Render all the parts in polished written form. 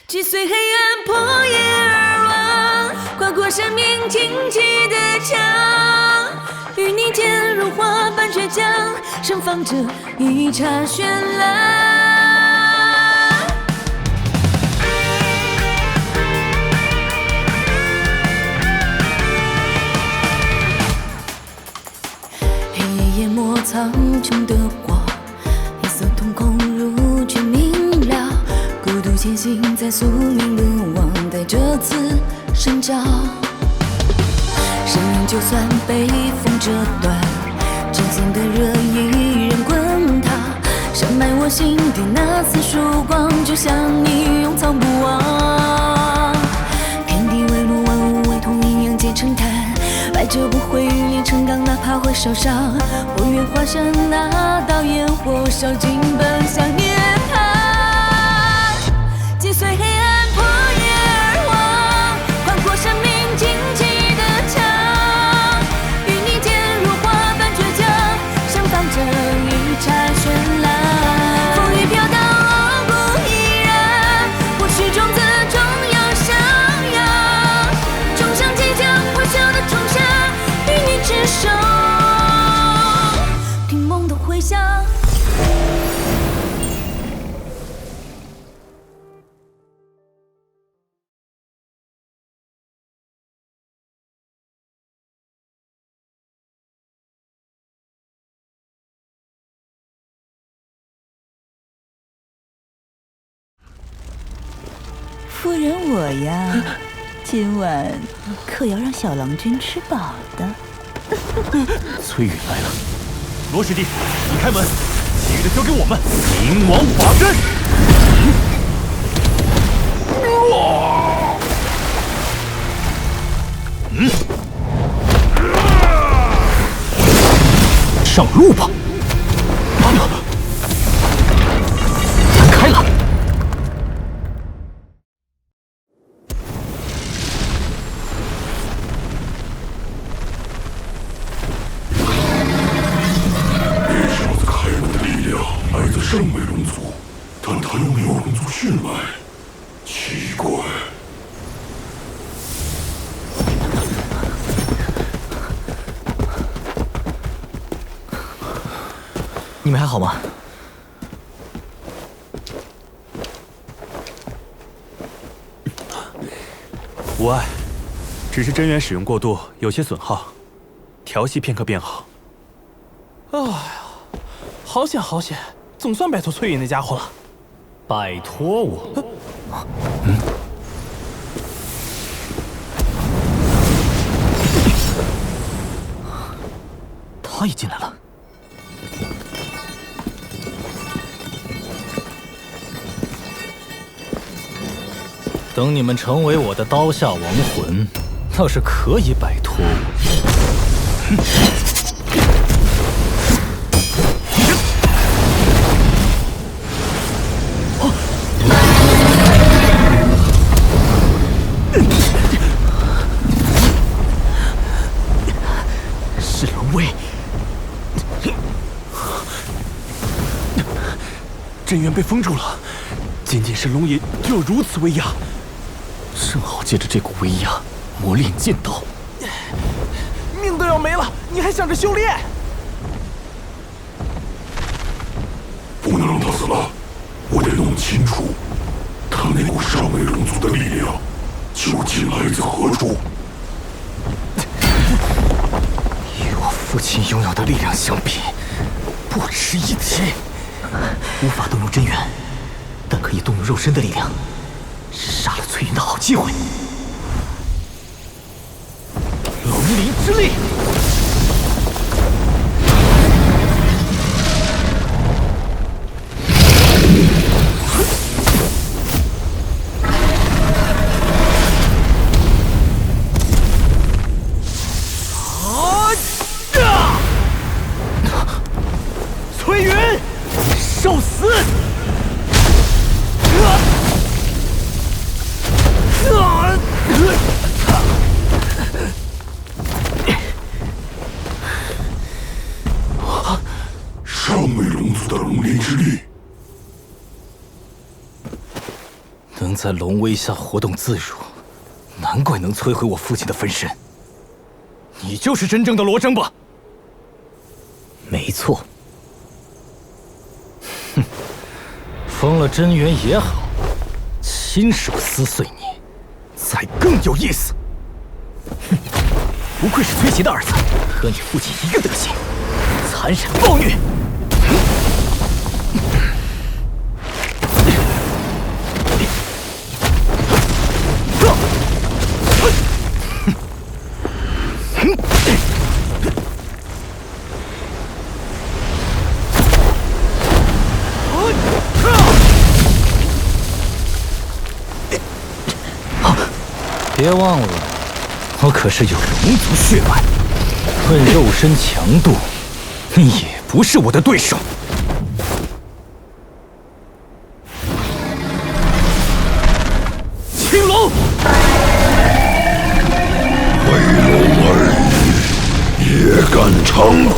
击碎黑暗，破夜而亡，跨过生命荆棘的墙，与你间如花般倔强，盛放着一刹绚烂。黑夜淹没苍穹的光，黑色瞳孔如却明了，孤独前行在宿命路网，带着刺生长。生命就算被风折断，真相的热依然滚烫，深埋我心底那丝曙光，就像你永藏不忘。天地为路，万物为同，阴阳皆成坛，百折不会，玉炼成钢，哪怕会受伤。我愿化身那道焰火，烧尽奔向涅槃，击碎黑暗，破夜而亡，跨过生命荆棘的墙，与你间如花般倔强，盛放着一刹绚烂。风雨飘荡，傲骨依然，或许种子终要向阳，冲向即将破晓的仲夏，与你执手，听梦的回响。夫人我呀，今晚可要让小郎君吃饱的。崔允来了，罗师弟，你开门，其余的交给我们。冥王法阵，上路吧。弹开了。圣美龙族，但他又没有龙族血脉，奇怪。你们还好吗？无碍，只是真元使用过度，有些损耗，调息片刻便好。哎呀，好险好险！总算摆脱崔允那家伙了。摆脱我？他也进来了。等你们成为我的刀下亡魂，倒是可以摆脱我。真元被封住了，仅仅是龙眼就有如此威压，正好借着这股威压磨练剑道。命都要没了，你还想着修炼？不能让他死了，我得弄清楚他那股上位龙族的力量究竟来自何处。与我父亲拥有的力量相比，不值一提。无法动用真元，但可以动用肉身的力量，是杀了崔云的好机会。龙鳞之力，崔云！受死！能在龙威下活动自如，难怪能摧毁我父亲的分身。你就是真正的罗征吧？没错。哼，封了真元也好，亲手撕碎你，才更有意思。哼，不愧是崔琦的儿子，和你父亲一个德行，残忍暴虐。别忘了，我可是有龙族血脉，论肉身强度，你也不是我的对手。青龙，为龙而已，也敢猖狂！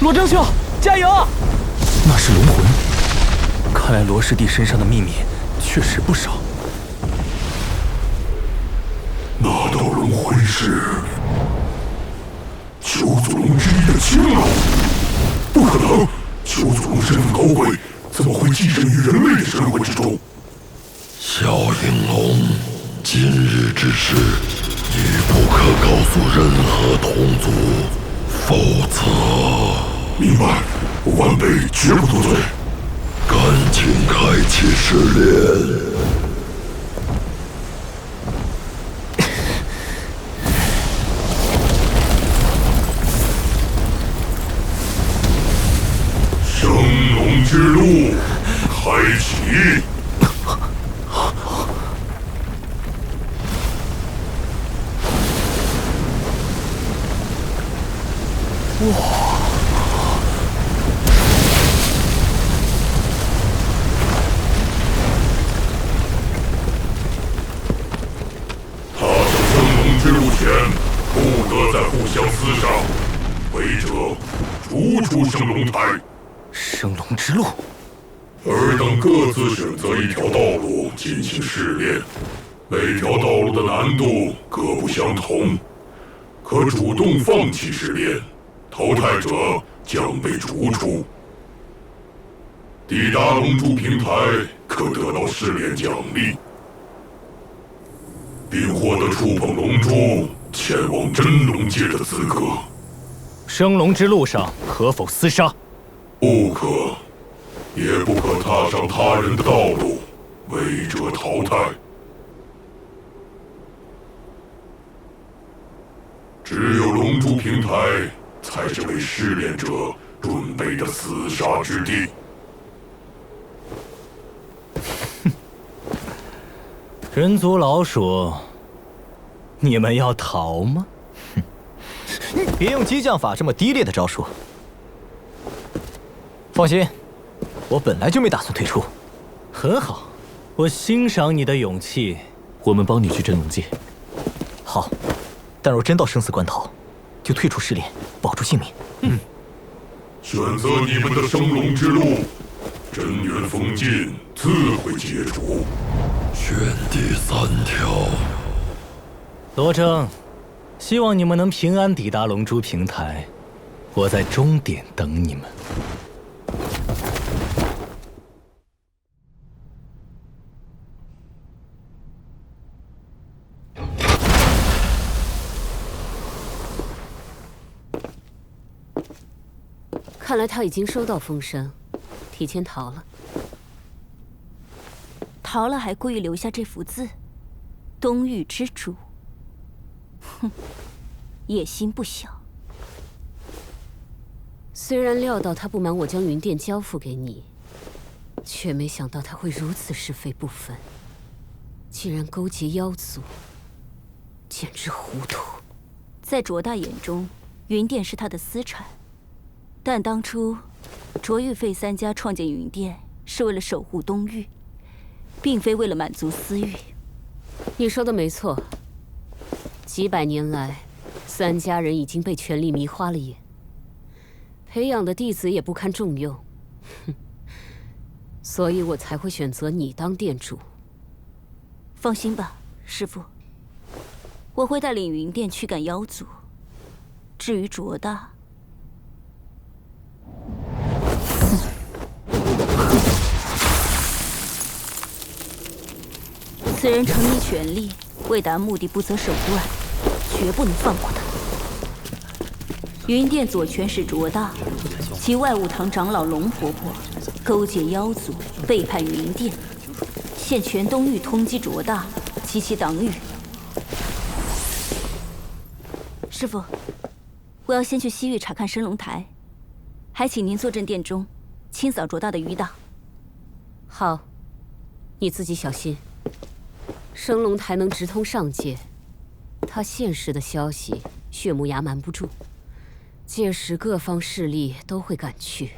罗征兄，加油！那是龙魂，看来罗师弟身上的秘密确实不少。那道龙魂是九祖龙之一的青龙，不可能！九祖龙身份高贵，怎么会寄生于人类的神魂之中？小影龙，今日之事，你不可告诉任何同族，否则……明白，晚辈绝不多嘴。赶紧开启试炼。升龙之路开启。哇！之路前，不得再互相厮杀，违者逐出升龙台。升龙之路，尔等各自选择一条道路进行试炼，每条道路的难度各不相同，可主动放弃试炼，淘汰者将被逐出。抵达龙珠平台可得到试炼奖励，并获得触碰龙珠前往真龙界的资格。升龙之路上可否厮杀？不可，也不可踏上他人的道路，违者淘汰。只有龙珠平台才是为试炼者准备的厮杀之地。人族老鼠，你们要逃吗？别用激将法这么低劣的招数。放心，我本来就没打算退出。很好，我欣赏你的勇气。我们帮你去真龙界。好，但若真到生死关头，就退出试炼，保住性命。选择你们的升龙之路，真元封禁自会解除。选第3条。罗征，希望你们能平安抵达龙珠平台，我在终点等你们。看来他已经收到风声，提前逃了。逃了还故意留下这幅字，东域之主。哼，野心不小。虽然料到他不瞒我将云殿交付给你，却没想到他会如此是非不分，竟然勾结妖族，简直糊涂。在卓大眼中，云殿是他的私产，但当初卓玉费三家创建云殿是为了守护东域，并非为了满足私欲。你说的没错，几百年来，三家人已经被权力迷花了眼，培养的弟子也不堪重用，所以我才会选择你当殿主。放心吧，师父，我会带领云殿驱赶妖族。至于卓大，此人沉迷权力，为达目的不择手段，绝不能放过他。云殿左权使卓大，其外务堂长老龙婆婆勾结妖族，背叛云殿，现全东域通缉卓大及其党羽。师父，我要先去西域查看升龙台，还请您坐镇殿中，清扫卓大的余党。好，你自己小心。升龙台能直通上界，他现实的消息，血木崖瞒不住，届时各方势力都会赶去。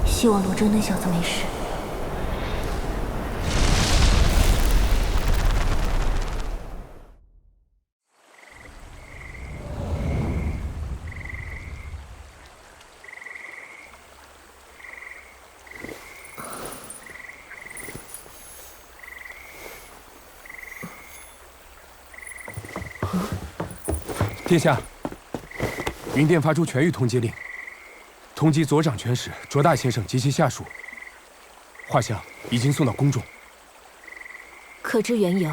希望罗真那小子没事。殿下，云殿发出全域通缉令，通缉左掌权使卓大先生及其下属。画像已经送到宫中。可知缘由？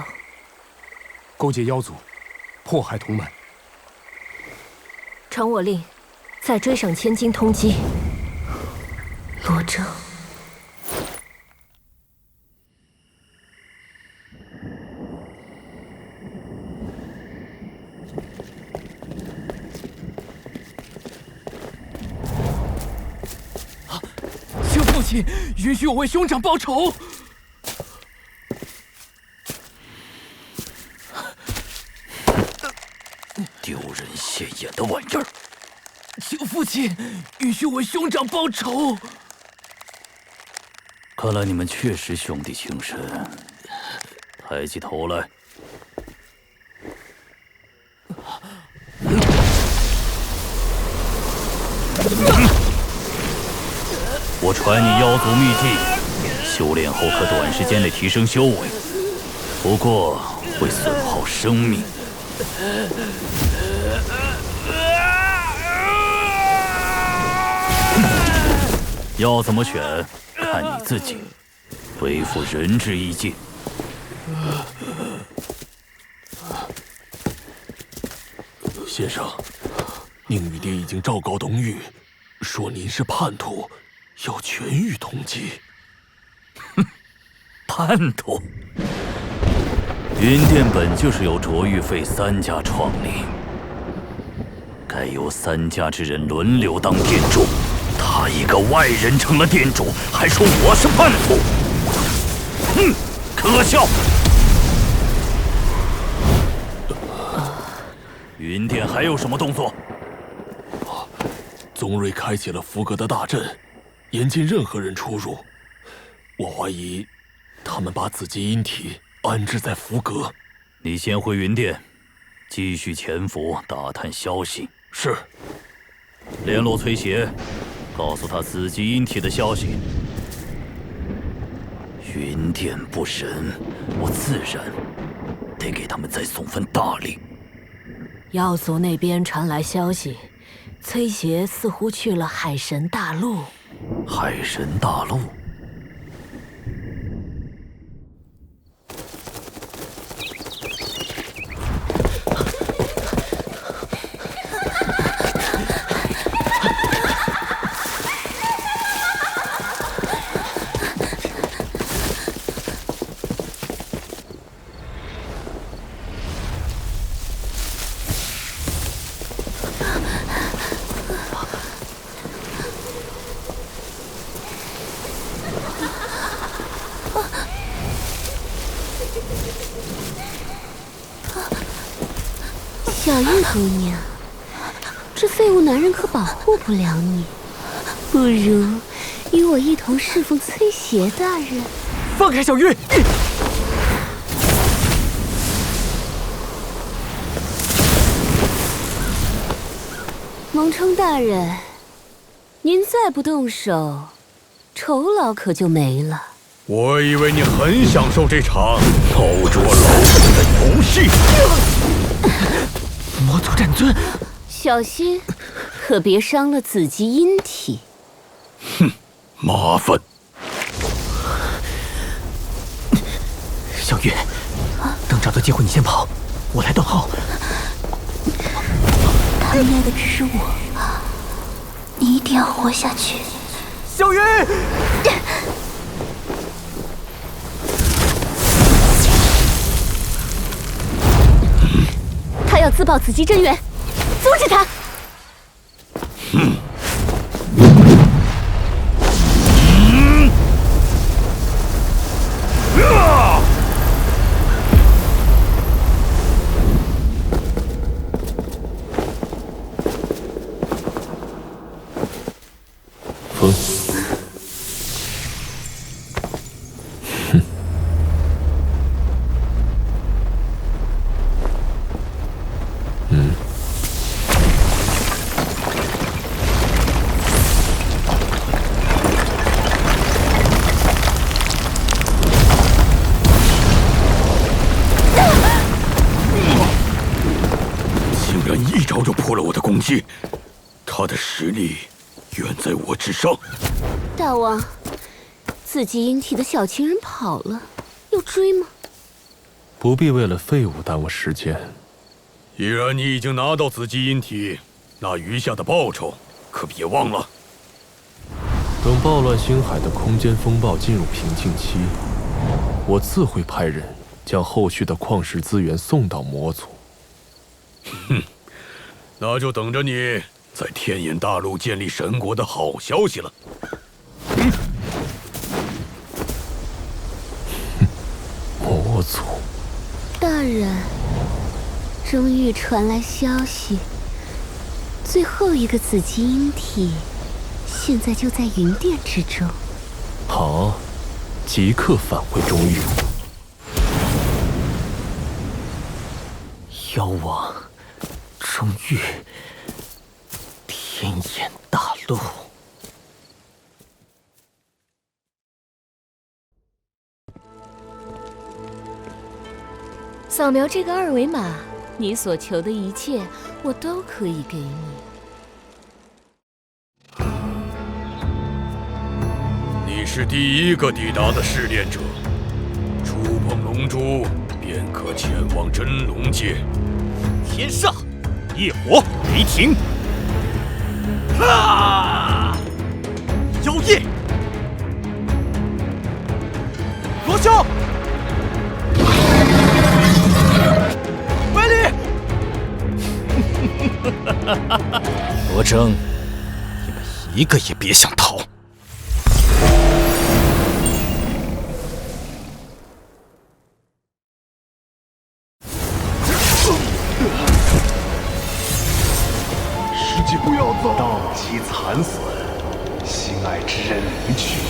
勾结妖族，迫害同门。传我令，再追赏千金通缉罗征。父亲，允许我为兄长报仇。丢人现眼的玩意儿！求父亲允许我为兄长报仇。看来你们确实兄弟情深。抬起头来。我传你妖族秘技，修炼后可短时间内提升修为，不过会损耗生命。要怎么选，看你自己。背负人质一境。先生，宁雨蝶已经昭告东域，说您是叛徒。要全域通缉。哼，叛徒！云殿本就是由卓玉费三家创立，该由三家之人轮流当殿主。他一个外人成了殿主，还说我是叛徒，哼，可笑！云殿还有什么动作？宗瑞开启了符阁的大阵。严禁任何人出入，我怀疑他们把紫极阴体安置在符阁。你先回云殿，继续潜伏打探消息。是。联络崔协，告诉他紫极阴体的消息。云殿不仁，我自然得给他们再送份大礼。妖族那边传来消息，崔协似乎去了海神大陆。海神大陆。小玉姑娘，这废物男人可保护不了你，不如与我一同侍奉崔邪大人。放开小玉！蒙冲大人，您再不动手，酬劳可就没了。我以为你很享受这场操捉老虎的游戏。魔族战尊，小心，可别伤了紫极阴体。哼，麻烦。小玉，等找到机会你先跑，我来断后。他们爱的只是我，你一定要活下去。小玉，他要自爆紫极真元，阻止他！风，竟然一招就破了我的攻击，他的实力远在我之上。大王，紫极阴体的小情人跑了，要追吗？不必为了废物耽误时间。既然你已经拿到紫极阴体，那余下的报酬可别忘了。等暴乱星海的空间风暴进入平静期，我自会派人将后续的矿石资源送到魔族。哼，那就等着你在天眼大陆建立神国的好消息了。魔族大人，终于传来消息，最后一个紫极阴体现在就在云殿之中。好，即刻返回中域。妖王，中域，天眼大陆。扫描这个二维码，你所求的一切我都可以给你。你是第一个抵达的试炼者，触碰龙珠便可前往真龙界。天煞，夜火，雷霆，啊！妖夜，罗兄，威力，罗征，你们一个也别想逃！世界不要走，道基残损，心爱之人离去，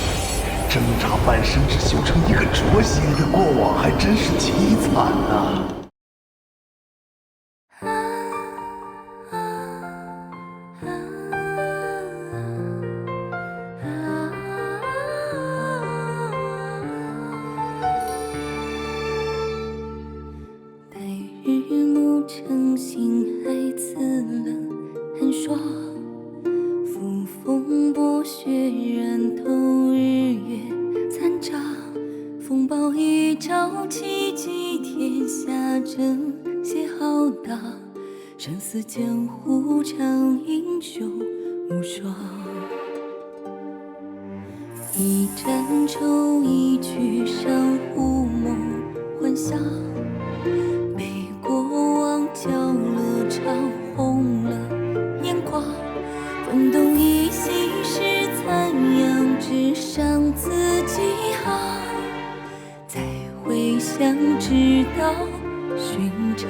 挣扎半生只修成一个拙心，你的过往还真是凄惨呐！白日暮成星海刺冷寒霜，扶风剥雪染透日月残渣，风暴一朝起，击天下正邪浩大，生死江湖常英雄无双。一战愁，一曲上胡梦幻想，被过往搅了场，红了眼眶。风动一息是残阳，只伤自己行。再回想，直到寻常。